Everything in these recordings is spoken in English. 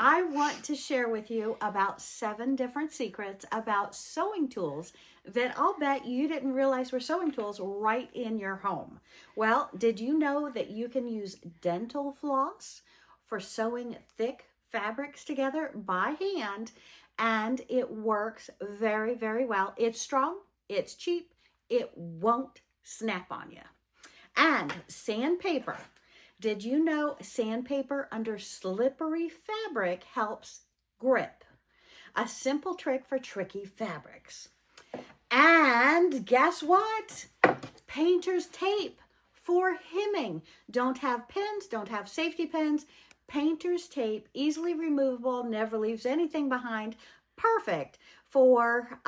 I want to share with you about 7 different secrets about sewing tools that I'll bet you didn't realize were sewing tools right in your home. Well, did you know that you can use dental floss for sewing thick fabrics together by hand, and it works very, very well. It's strong, it's cheap, it won't snap on you. And sandpaper. Did you know sandpaper under slippery fabric helps grip? A simple trick for tricky fabrics. And guess what? Painter's tape for hemming. Don't have pins, don't have safety pins. Painter's tape, easily removable, never leaves anything behind. Perfect for,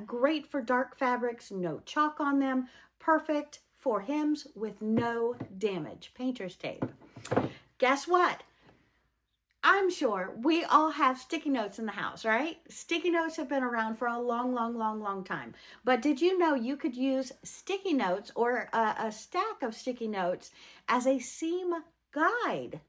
great for dark fabrics, no chalk on them. Perfect for hems with no damage. Painter's tape. Guess what? I'm sure we all have sticky notes in the house, right? Sticky notes have been around for a long time. But did you know you could use sticky notes or a stack of sticky notes as a seam guide?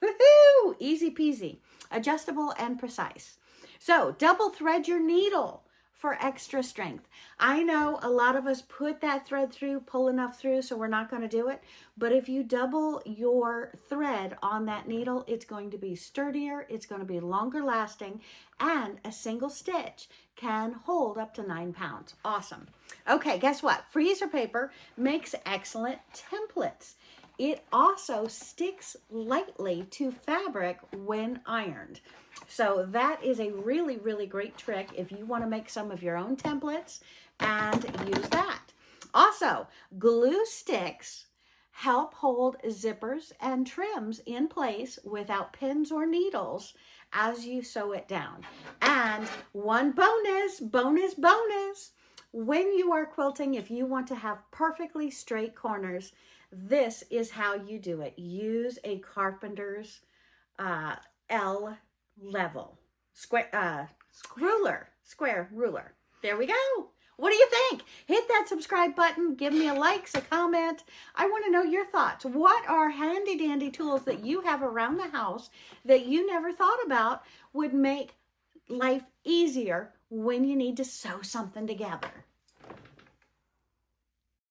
Woohoo! Easy peasy, adjustable and precise. So double thread your needle for extra strength. I know a lot of us put that thread through, pull enough through, so we're not going to do it. But if you double your thread on that needle, it's going to be sturdier, it's going to be longer lasting, and a single stitch can hold up to 9 pounds. Awesome. Okay, guess what? Freezer paper makes excellent templates. It also sticks lightly to fabric when ironed. So that is a really great trick if you want to make some of your own templates and use that. Also, glue sticks help hold zippers and trims in place without pins or needles as you sew it down. And one bonus. When you are quilting, if you want to have perfectly straight corners, this is how you do it. Use a carpenter's L level square ruler. There we go. What do you think? Hit that subscribe button. Give me a like, a comment. I want to know your thoughts. What are handy dandy tools that you have around the house that you never thought about would make life easier when you need to sew something together?